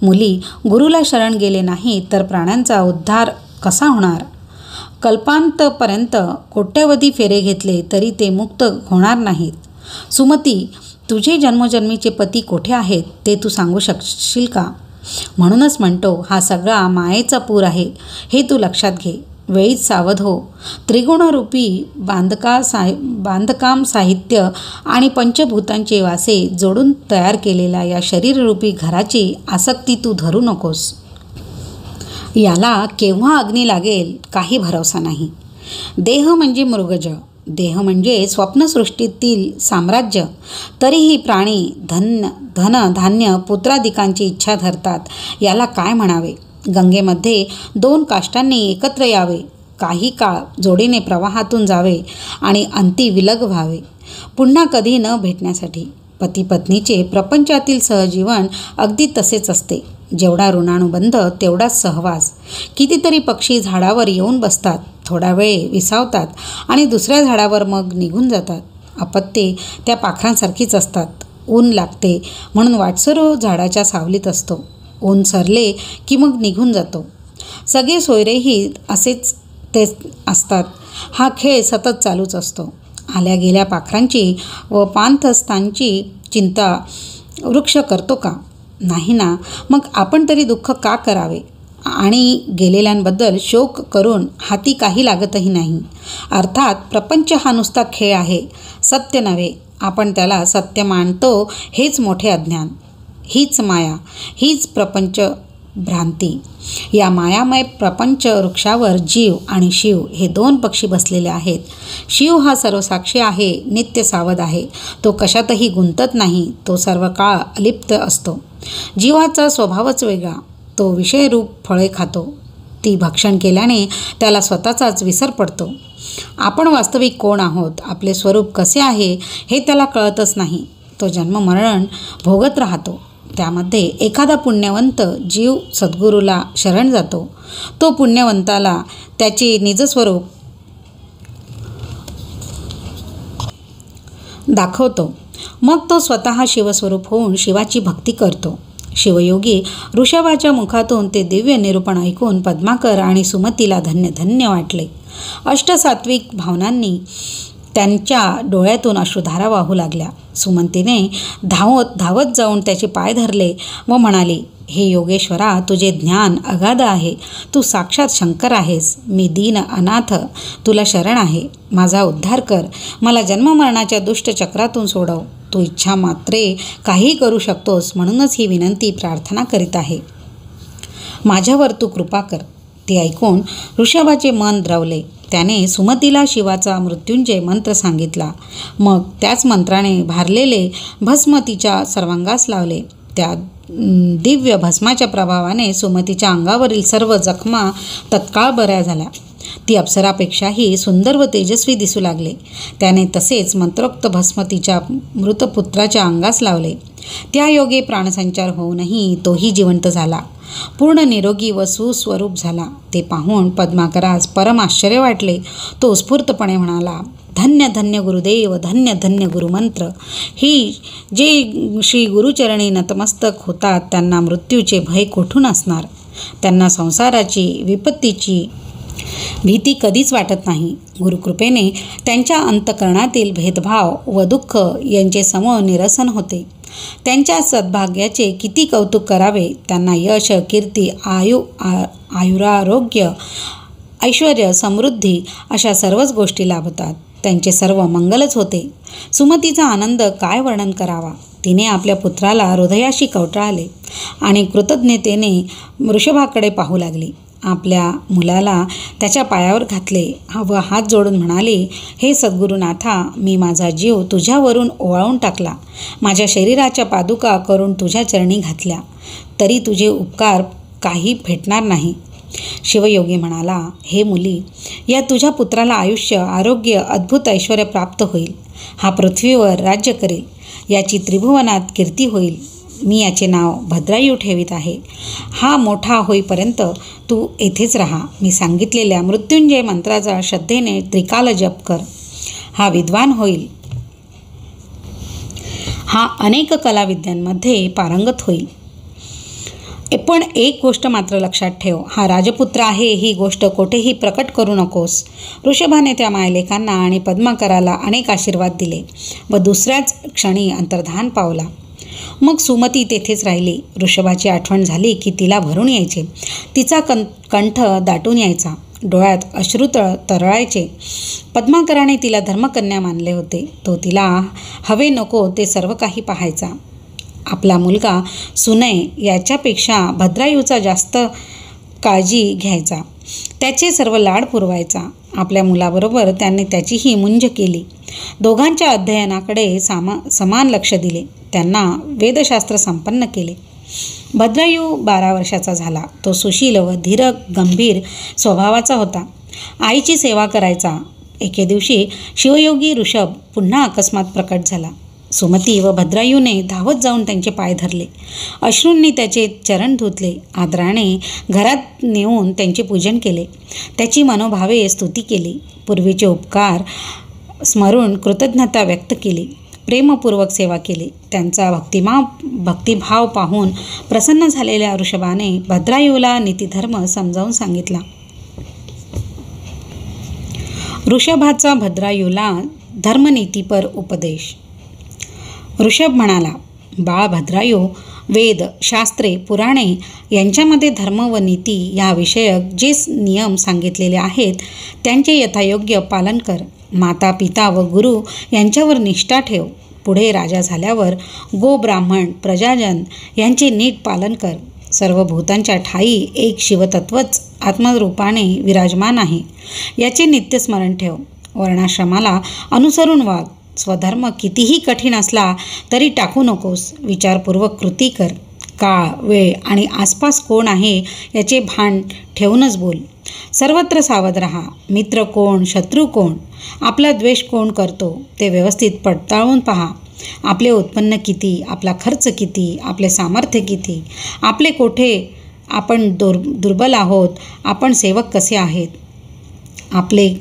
मुली, गुरुला शरण गेले नाही तर प्राण्यांचा उद्धार कसा होणार? कल्पांतपर्यंत कोट्यवधी फेरे घेतले तरी ते मुक्त होणार नाहीत. सुमती, तुझे जन्मोजन्मीचे पती कोठे आहेत ते तू सांगू शकशील का? म्हणूनच म्हणतो, हा सगळा मायेचा पूर आहे, हे तू लक्षात घे. वेळीच सावध हो. त्रिगुणरूपी बांधकाम साहित्य आणि पंचभूतांचे वासे जोडून तयार केलेल्या या शरीररूपी घराची आसक्ती तू धरू नकोस. याला केव्हा अग्नी लागेल काही भरवसा नाही. देह म्हणजे मृगजळ, देह म्हणजे स्वप्नसृष्टीतील साम्राज्य. तरीही प्राणी धन धान्य पुत्रादिकांची इच्छा धरतात. याला काय म्हणावे? गंगेमध्ये 2 काष्टांनी एकत्र यावे, काही काळ जोडीने प्रवाहातून जावे आणि अंती विलग व्हावे, पुन्हा कधी न भेटण्यासाठी. पती पत्नीचे प्रपंचातील सहजीवन अगदी तसेच असते. जेवढा ऋणानुबंध तेवढाच सहवास. कितीतरी पक्षी झाडावर येऊन बसतात, थोडा वेळ विसावतात आणि दुसऱ्या झाडावर मग निघून जातात. अपत्ये त्या पाखरांसारखीच असतात. ऊन लागते म्हणून वाटसरू झाडाच्या सावलीत असतो. ऊन सरले की मग निघून जातो. सगळे सोयरेही असेच ते असतात. हा खेळ सतत चालूच असतो. आल्या गेल्या पाखरांची व पाणथस्थांची चिंता वृक्ष करतो का? नाही ना. मग आपण तरी दुःख का करावे आणि गेलेल्यांबद्दल शोक करून हाती काही लागतही नाही. अर्थात प्रपंच हा नुसता खेळ आहे, सत्य नव्हे. आपण त्याला सत्य मानतो हेच मोठे अज्ञान. हीच माया, हीच प्रपंच भ्रांती. या मायामय प्रपंच वृक्षावर जीव आणि शिव हे 2 पक्षी बसलेले आहेत. शिव हा सर्वसाक्षी आहे, नित्य सावध आहे. तो कशातही गुंतत नाही. तो सर्व काळ अलिप्त असतो. जीवाचा स्वभावच वेगळा. तो विषयरूप फळे खातो. ती भक्षण केल्याने त्याला स्वतःचाच विसर पडतो. आपण वास्तविक कोण आहोत, आपले स्वरूप कसे आहे हे त्याला कळतच नाही. तो जन्ममरण भोगत राहतो. त्यामध्ये एखादा पुण्यवंत जीव सद्गुरूला शरण जातो. तो पुण्यवंताला त्याचे निजस्वरूप दाखवतो. मग तो स्वतः शिवस्वरूप होऊन शिवाची भक्ती करतो. शिवयोगी ऋषभाच्या मुखातून ते दिव्य निरूपण ऐकून पद्माकर आणि सुमतीला धन्य धन्य वाटले. अष्टसात्विक भावनांनी त्यांच्या डोळ्यातून अश्रुधारा वाहू लागल्या. सुमंतीने धावत जाऊन त्याचे पाय धरले व म्हणाली, हे योगेश्वरा, तुझे ज्ञान अगाध आहे. तू साक्षात शंकर आहेस. मी दीन अनाथ तुला शरण आहे. माझा उद्धार कर. मला जन्ममरणाच्या दुष्ट चक्रातून सोडव. तू इच्छा मात्रे काही करू शकतोस, म्हणूनच ही विनंती प्रार्थना करीत आहे. माझ्यावर तू कृपा कर. ते ऐकून ऋषभाचे मन द्रवले. त्याने सुमतीला शिवाचा मृत्युंजय मंत्र सांगितला. मग त्याच मंत्राने भारलेले भस्म तिच्या सर्वांगास लावले. त्या दिव्य भस्माच्या प्रभावाने सुमतीच्या अंगावरील सर्व जखमा तत्काळ बऱ्या झाल्या. ती अप्सरापेक्षाही सुंदर व तेजस्वी दिसू लागले. त्याने तसेच मंत्रोक्त भस्म तिच्या मृतपुत्राच्या अंगास लावले. त्या योगे प्राणसंचार होऊनही तोही जिवंत झाला. पूर्ण निरोगी व सुस्वरूप झाला. ते पाहून पद्माकरास परम आश्चर्य वाटले. तो स्फूर्तपणे म्हणाला, धन्य धन्य गुरुदेव, धन्य धन्य गुरुमंत्र. ही जे श्री गुरुचरणी नतमस्तक होतात त्यांना मृत्यूचे भय कोठून असणार. त्यांना संसाराची विपत्तीची भीती कधीच वाटत नाही. गुरुकृपेने त्यांच्या अंतःकरणातील भेदभाव व दुःख यांचे समूळ निरसन होते. त्यांच्या सद्भाग्याचे किती कौतुक करावे. त्यांना यश, कीर्ती, आयुरारोग्य, ऐश्वर्य, समृद्धी अशा सर्वच गोष्टी लाभतात. त्यांचे सर्व मंगलच होते. सुमतीचा आनंद काय वर्णन करावा. तिने आपल्या पुत्राला हृदयाशी कवटाळले आणि कृतज्ञतेने वृषभाकडे पाहू लागली. आपल्या मुलाला त्याच्या पायावर घातले व हात जोडून म्हणाली, हे सद्गुरुनाथा, मी माझा जीव तुझ्यावरून ओवाळून टाकला. माझ्या शरीराच्या पादुका करून तुझ्या चरणी घातल्या, तरी तुझे उपकार काही भेटणार नाही. शिवयोगी म्हणाला, हे मुली, या तुझ्या पुत्राला आयुष्य, आरोग्य, अद्भुत ऐश्वर्य प्राप्त होईल. हा पृथ्वीवर राज्य करेल. याची त्रिभुवनात कीर्ती होईल. मी याचे नाव भद्रायू ठेवित आहे. हा मोठा होईपर्यंत तू येथेच राहा. मी सांगितलेल्या मृत्युंजय मंत्राचा श्रद्धेने त्रिकाल जप कर. हा विद्वान होईल. हा अनेक कलाविद्यांमध्ये पारंगत होईल. पण एक गोष्ट मात्र लक्षात ठेव, हा राजपुत्र आहे ही गोष्ट कोठेही प्रकट करू नकोस. ऋषभाने त्या मायलेकांना आणि पद्माकराला अनेक आशीर्वाद दिले व दुसऱ्याच क्षणी अंतर्धान पावला. मग सुमती तेथेच राहिली. ऋषभाची आठवण झाली की तिला भरून यायचे. तिचा कंठ दाटून यायचा. डोळ्यात अश्रू तरळायचे. पद्माकराने तिला धर्मकन्या मानले होते. तो तिला हवे नको ते सर्व काही पाहायचा. आपला मुलगा सुनय याच्यापेक्षा भद्रायूचा जास्त काळजी घ्यायचा. त्याचे सर्व लाड पुरवायचा. आपल्या मुलाबरोबर त्याने त्याचीही मुंज केली. दोघांच्या अध्ययनाकडे समान लक्ष दिले. त्यांना वेदशास्त्र संपन्न केले. भद्रायू 12 वर्षाचा झाला. तो सुशील व धीर गंभीर स्वभावाचा होता. आईची सेवा करायचा. एके दिवशी शिवयोगी ऋषभ पुन्हा अकस्मात प्रकट झाला. सुमती व भद्रायूने धावत जाऊन त्यांचे पाय धरले. अश्रूंनी त्याचे चरण धुतले. आदराने घरात नेऊन त्यांचे पूजन केले. त्याची मनोभावे स्तुती केली. पूर्वीचे उपकार स्मरून कृतज्ञता व्यक्त केली. प्रेमपूर्वक सेवा केली. त्यांचा भक्तिभाव पाहून प्रसन्न झालेल्या ऋषभाने भद्रायूला नीतिधर्म समजावून सांगितला. ऋषभाचा भद्रायूला धर्मनीतीपर उपदेश. ऋषभ म्हणाला, बाळ भद्रायू, वेद, शास्त्रे, पुराणे यांच्यामध्ये धर्म व नीती या विषयक जे नियम सांगितलेले आहेत त्यांचे यथायोग्य पालन कर. माता, पिता व गुरु यांच्यावर निष्ठा ठेव. पुढे राजा झाल्यावर गो, ब्राह्मण, प्रजाजन यांचे नीट पालन कर. सर्व भूतांच्या ठाई एक शिवतत्वच आत्मरूपाने विराजमान आहे याचे नित्यस्मरण ठेव. वर्णाश्रमाला अनुसरून वाग. स्वधर्म कितीही कठीण असला तरी टाकू नकोस. विचारपूर्वक कृती कर. काळ, वेळ आणि आसपास कोण आहे याचे भान ठेवूनच बोल. सर्वत्र सावध राहा. मित्र कोण, शत्रू कोण, आपला द्वेष कोण करतो ते व्यवस्थित पडताळून पहा. आपले उत्पन्न किती, आपला खर्च किती, आपले सामर्थ्य किती, आपले कोठे आपण दुर्बल आहोत, आपण सेवक कसे आहेत, आपले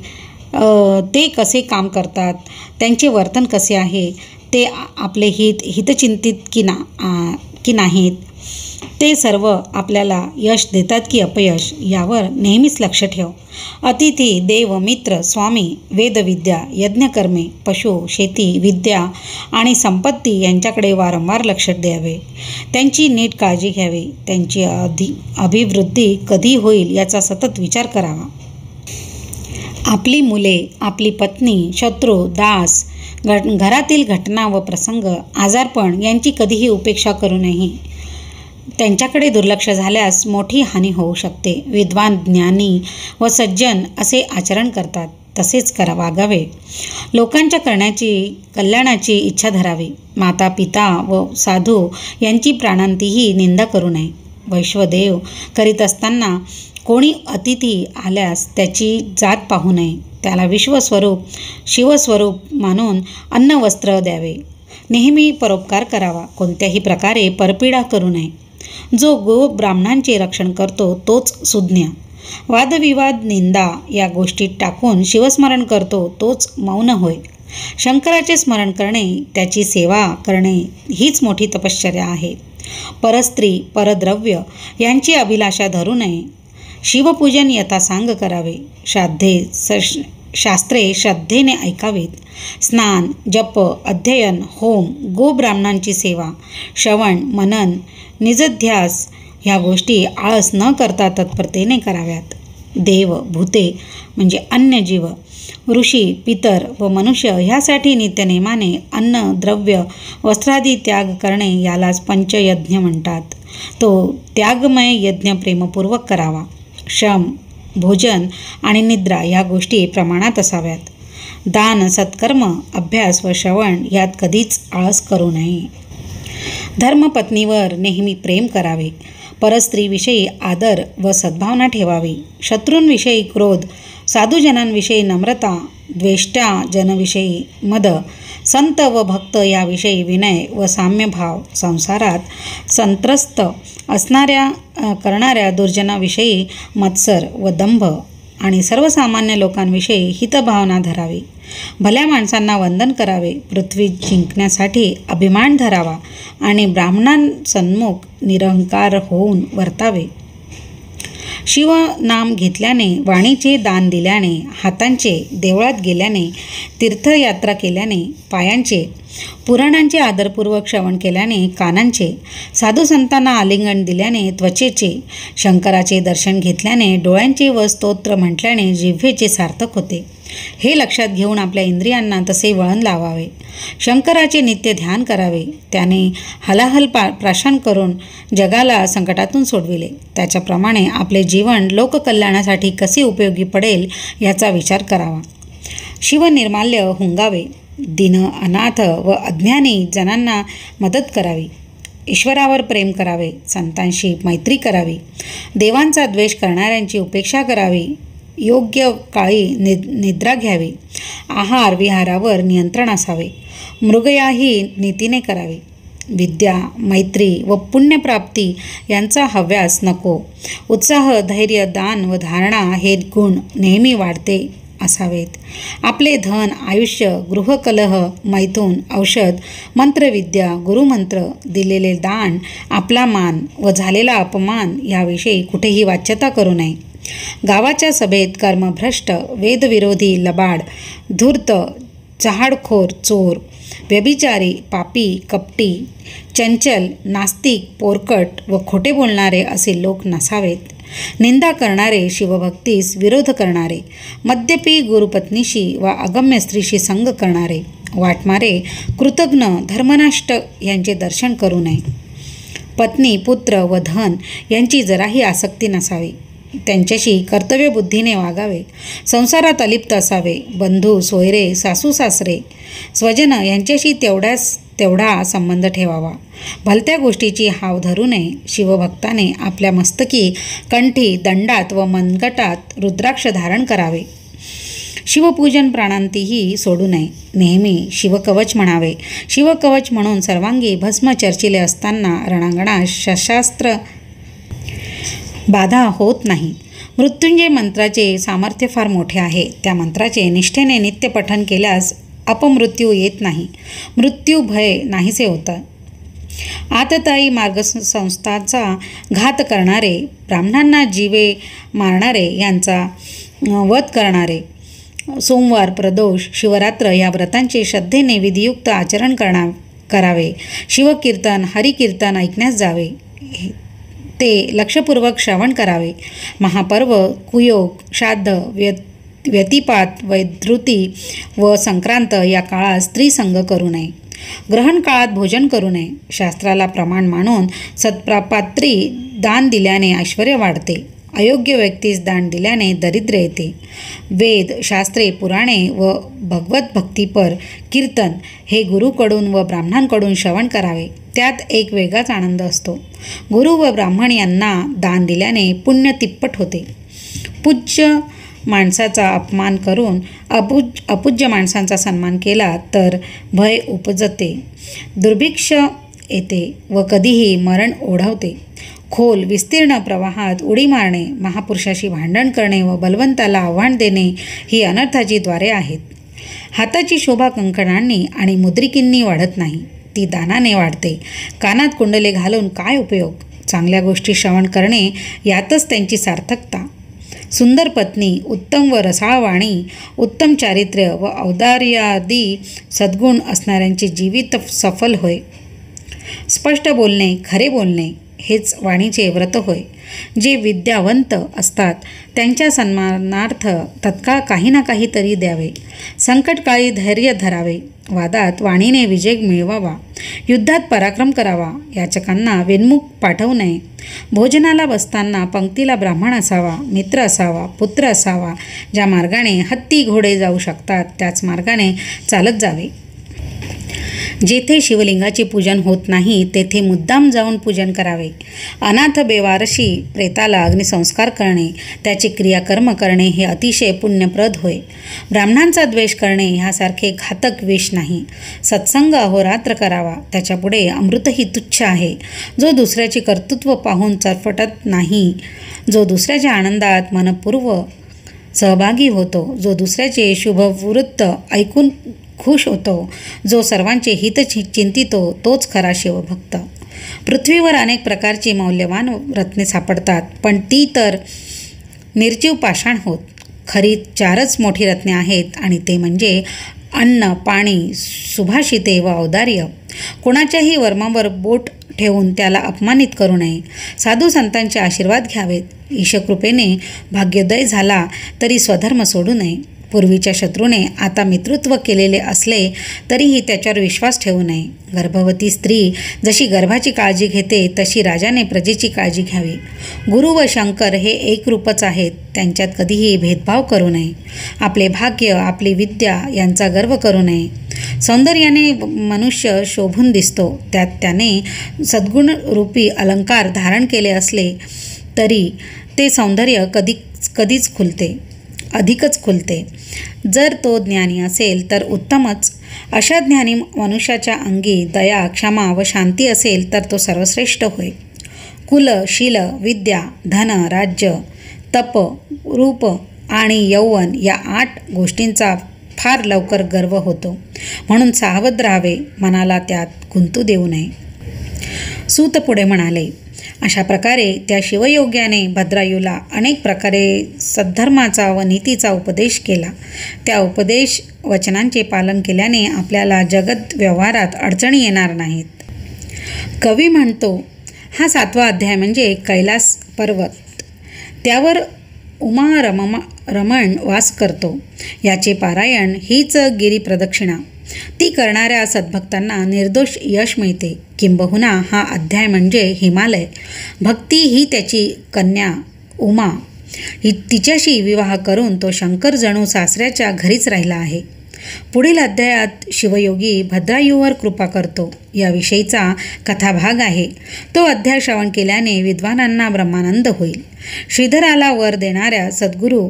ते कसे काम करतात, त्यांचे वर्तन कसे आहे, ते आपले हितचिंतित की नाहीत, ते सर्व आपल्याला यश देतात की अपयश यावर नेहमीच लक्ष ठेव. अतिथी, देव, मित्र, स्वामी, वेदविद्या, यज्ञकर्मे, पशु, शेती, विद्या आणि संपत्ती यांच्याकडे वारंवार लक्ष द्यावे. त्यांची नीट काळजी घ्यावी. त्यांची अभिवृद्धी कधी होईल याचा सतत विचार करावा. आपली मुले, आपली पत्नी, शत्रू, दास, घरातील घटना व प्रसंग, आजारपण यांची कधीही उपेक्षा करू नये. त्यांच्याकडे दुर्लक्ष झाल्यास मोठी हानी होऊ शकते. विद्वान, ज्ञानी व सज्जन असे आचरण करतात तसेच वागावे. लोकांच्या कल्याणाची इच्छा धरावी. माता, पिता व साधू यांची प्राणांतीही निंदा करू नये. वैश्वदेव करीत असताना कोणी अतिथी आल्यास त्याची जात पाहू नये. त्याला विश्वस्वरूप, शिवस्वरूप मानून अन्न, वस्त्र द्यावे. नेहमी परोपकार करावा. कोणत्याही प्रकारे परपीडा करू नये. जो गो ब्राह्मणांचे रक्षण करतो तोच सुज्ञ. वादविवाद, निंदा या गोष्टी टाकून शिवस्मरण करतो तोच मौन होय. शंकराचे स्मरण करणे, त्याची सेवा करणे हीच मोठी तपश्चर्या आहे. परस्त्री, परद्रव्य यांची अभिलाषा धरू नये. शिवपूजन यथासांग करावे. शास्त्रे श्रद्धेने ऐकावीत. स्नान, जप, अध्ययन, होम, गोब्राह्मणांची सेवा, श्रवण, मनन, निजध्यास ह्या गोष्टी आळस न करता तत्परतेने कराव्यात. देव, भूते म्हणजे अन्य जीव, ऋषी, पितर व मनुष्य ह्यासाठी नित्यनेमाने अन्न, द्रव्य, वस्त्रादी त्याग करणे यालाच पंचयज्ञ म्हणतात. तो त्यागमय यज्ञ प्रेमपूर्वक करावा. श्रम, भोजन आणि निद्रा या गोष्टी प्रमाणात असाव्यात. दान, सत्कर्म, अभ्यास व श्रवण यात कधीच आळस करू नये. धर्मपत्नीवर नेहमी प्रेम करावे. परस्त्रीविषयी आदर व सद्भावना ठेवावी. शत्रूंविषयी क्रोध, साधुजनांविषयी नम्रता, द्वेष्टा जनविषयी मद, संत व भक्त याविषयी विनय व साम्यभाव, संसारात संत्रस्त करणाऱ्या दुर्जनाविषयी मत्सर व दंभ आणि सर्वसामान्य लोकांविषयी हितभावना धरावी. भल्या माणसांना वंदन करावे. पृथ्वी जिंकण्यासाठी अभिमान धरावा आणि ब्राह्मणांसन्मुख निरहंकार होऊन वर्तावे. शिवनाम घेतल्याने, वाणीचे दान दिल्याने, हातांचे देवळात गेल्याने, तीर्थयात्रा केल्याने, पायांचे, पुराणांचे आदरपूर्वक श्रवण केल्याने, कानांचे, साधुसंतांना आलिंगन दिल्याने, त्वचेचे, शंकराचे दर्शन घेतल्याने, डोळ्यांचे व स्तोत्र म्हटल्याने जिव्हेचे सार्थक होते. हे लक्षात घेऊन आपल्या इंद्रियांना तसे वळण लावावे. शंकराचे नित्य ध्यान करावे. त्याने हलाहल प्राशन करून जगाला संकटातून सोडविले. त्याच्याप्रमाणे आपले जीवन लोककल्याणासाठी कसे उपयोगी पडेल याचा विचार करावा. शिवनिर्माल्य हुंगावे. दीन, अनाथ व अज्ञानी जनांना मदत करावी. ईश्वरावर प्रेम करावे, संतांशी मैत्री करावी, देवांचा द्वेष करणाऱ्यांची उपेक्षा करावी, योग्य काळी निद्रा घ्यावी, आहार विहारावर नियंत्रण असावे, मृगयाही नीतीने करावी, विद्या, मैत्री व पुण्यप्राप्ती यांचा हव्यास नको, उत्साह, धैर्य, दान व धारणा हे गुण नेहमी वाढते असावेत. आपले धन, आयुष्य, गृहकलह, मैथून, औषध, मंत्रविद्या, गुरुमंत्र, दिलेले दान, आपला मान व झालेला अपमान याविषयी कुठेही वाच्यता करू नये. गावाच्या सभेत कर्मभ्रष्ट, वेदविरोधी, लबाड, धूर्त, चहाडखोर, चोर, व्यभिचारी, पापी, कपटी, चंचल, नास्तिक, पोरकट व खोटे बोलणारे असे लोक नसावेत. निंदा करणारे, शिवभक्तीस विरोध करणारे, मद्यपी, गुरुपत्नीशी व अगम्य स्त्रीशी संग करणारे, वाटमारे, कृतघ्न, धर्मनष्ट यांचे दर्शन करू नये. पत्नी, पुत्र व धन यांची जराही आसक्ती नसावी. त्यांच्याशी कर्तव्यबुद्धीने वागावे. संसारात अलिप्त असावे. बंधू, सोयरे, सासू सासरे, स्वजन यांच्याशी तेवढा संबंध ठेवावा. भलत्या गोष्टीची हाव धरू नये. शिवभक्ताने आपल्या मस्तकी, कंठी, दंडात व मनगटात रुद्राक्ष धारण करावे. शिवपूजन प्राणांतीही सोडू नये. नेहमी शिवकवच म्हणावे. शिवकवच म्हणून सर्वांगी भस्म चर्चिले असताना रणांगणात शस्त्रास्त्र बाधा होत नाही. मृत्युंजय मंत्राचे सामर्थ्य फार मोठे आहे. त्या मंत्राचे निष्ठेने नित्य पठन केल्यास अपमृत्यू येत नाही. मृत्यू भय नाहीसे होतं. आततायी मार्गसंस्थांचा घात करणारे, ब्राह्मणांना जीवे मारणारे, यांचा वध करणारे, सोमवार, प्रदोष, शिवरात्र या व्रतांचे श्रद्धेने विधियुक्त आचरण करावे. शिवकीर्तन, हरिकीर्तन ऐकण्यास जावे. ते लक्षपूर्वक श्रवण करावे. महापर्व, कुयोग, श्राद्ध, व्यतिपात, वैधृती व संक्रांत या काळात स्त्रीसंग करू नये. ग्रहण काळात भोजन करू नये. शास्त्राला प्रमाण मानून सत्पात्री दान दिल्याने ऐश्वर्य वाढते. अयोग्य व्यक्तीस दान दिल्याने दरिद्र येते. वेद, शास्त्रे, पुराणे व भगवत भक्तीपर कीर्तन हे गुरुकडून व ब्राह्मणांकडून श्रवण करावे. त्यात एक वेगळाच आनंद असतो. गुरु व ब्राह्मण यांना दान दिल्याने पुण्य तिप्पट होते. पूज्य माणसाचा अपमान करून अपूज्य माणसांचा सन्मान केला तर भय उपजते, दुर्भिक्ष येते व कधीही मरण ओढवते. खोल विस्तीर्ण प्रवाहात उडी मारणे, महापुरुषाशी भांडण करणे व बलवंताला आव्हान देणे ही अनर्थाची द्वारे आहेत. हाताची शोभा कंकणांनी आणि मुद्रिकींनी वाढत नाही, ती दानाने वाढते. कानात कुंडले घालून काय उपयोग? चांगल्या गोष्टी श्रवण करणे यातच त्यांची सार्थकता. सुंदर पत्नी, उत्तम व रसाळ वाणी, उत्तम चारित्र्य व औदार्यादी सद्गुण असणाऱ्यांचे जीवित सफल होय. स्पष्ट बोलणे, खरे बोलणे हेच वाणीचे व्रत होय. जे विद्यावंत असतात त्यांच्या सन्मानार्थ तत्काळ काही ना काही तरी द्यावे. संकटकाळी धैर्य धरावे. वादात वाणीने विजय मिळवावा. युद्धात पराक्रम करावा. याचकांना विन्मुख पाठवू नये. भोजनाला बसताना पंक्तीला ब्राह्मण असावा, मित्र असावा, पुत्र असावा. ज्या मार्गाने हत्ती घोडे जाऊ शकतात त्याच मार्गाने चालत जावे. जेथे शिवलिंगाचे पूजन होत नाही तेथे मुद्दाम जाऊन पूजन करावे. अनाथ बेवारशी प्रेताला अग्निसंस्कार करणे, त्याचे क्रियाकर्म करणे हे अतिशय पुण्यप्रद होय. ब्राह्मणांचा द्वेष करणे ह्यासारखे घातक विष नाही. सत्संग अहोरात्र करावा. त्याच्यापुढे अमृतही तुच्छ आहे. जो दुसऱ्याचे कर्तृत्व पाहून चरफटत नाही, जो दुसऱ्याच्या आनंदात मनपूर्वक सहभागी होतो, जो दुसऱ्याचे शुभवृत्त ऐकून खुश होतो, जो सर्वांचे हित चिंतितो, तोच खरा शिवभक्त. पृथ्वीवर अनेक प्रकारची मौल्यवान रत्ने सापडतात, पण ती तर निर्जीव पाषाण होत. खरी 4च मोठी रत्ने आहेत आणि ते म्हणजे अन्न, पाणी, सुभाषिते व औदार्य. कोणाच्याही वर्मावर बोट ठेवून त्याला अपमानित करू नये. साधू संतांचे आशीर्वाद घ्यावेत. ईशकृपेने भाग्योदय झाला तरी स्वधर्म सोडू नये. पूर्वीच्या शत्रूने आता मित्रत्व केलेले असले तरीही त्याच्यावर विश्वास ठेवू नये. गर्भवती स्त्री जशी गर्भाची काळजी घेते तशी राजाने प्रजेची काळजी घ्यावी. गुरु व शंकर हे एकरूपच आहेत, त्यांच्यात कधीही भेदभाव करू नये. आपले भाग्य, आपली विद्या यांचा गर्व करू नये. सौंदर्याने मनुष्य शोभून दिसतो, त्यात त्याने सद्गुणरूपी अलंकार धारण केले असले तरी ते सौंदर्य कधीच अधिकच खुलते. जर तो ज्ञानी असेल तर उत्तमच. अशा ज्ञानी मनुष्याच्या अंगी दया, क्षमा व शांती असेल तर तो सर्वश्रेष्ठ होय. कुल, शील, विद्या, धन, राज्य, तप, रूप आणि यौवन या 8 गोष्टींचा फार लवकर गर्व होतो. म्हणून सावध राहावे, मनाला त्यात गुंतू देऊ नये. सूत पुढे म्हणाले, अशा प्रकारे त्या शिवयोग्याने भद्रायूला अनेक प्रकारे सद्धर्माचा व नीतीचा उपदेश केला. त्या उपदेश वचनांचे पालन केल्याने आपल्याला जगत व्यवहारात अडचणी येणार नाहीत. कवी म्हणतो, हा 7वा अध्याय म्हणजे कैलास पर्वत, त्यावर उमा रमण वास करतो. याचे पारायण हीच गिरीप्रदक्षिणा. ती करणाऱ्या सद्भक्तांना निर्दोष यश मिळते. किंबहुना हा अध्याय म्हणजे हिमालय. भक्ती ही त्याची कन्या उमा, तिच्याशी विवाह करून तो शंकर जणू सासऱ्याच्या घरीच राहिला आहे. पुढील अध्यायात शिवयोगी भद्रायूवर कृपा करतो याविषयीचा कथाभाग आहे. तो अध्याय श्रवण केल्याने विद्वानांना ब्रह्मानंद होईल. श्रीधराला वर देणाऱ्या सद्गुरू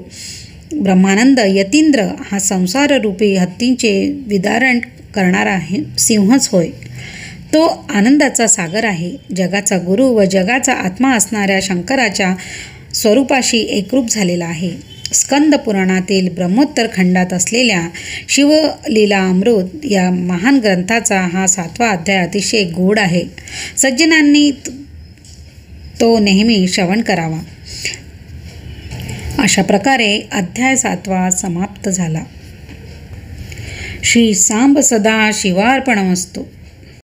ब्रह्मानंद यतींद्र हा संसाररूपी हत्तींचे विदारण करणारा सिंहच होय. तो आनंदाचा सागर आहे. जगाचा गुरु व जगाचा आत्मा असणाऱ्या शंकराच्या स्वरूपाशी एकरूप झालेला आहे. स्कंद पुराणातील ब्रह्मोत्तर खंडात असलेल्या शिवलीला अमृत या महान ग्रंथाचा हा 7वा अध्याय अतिशय गोड आहे. सज्जनांनी तो नेहमी श्रवण करावा. अशा प्रकारे अध्याय 7वा समाप्त झाला. श्री सांब सदा शिवार्पणमस्तु.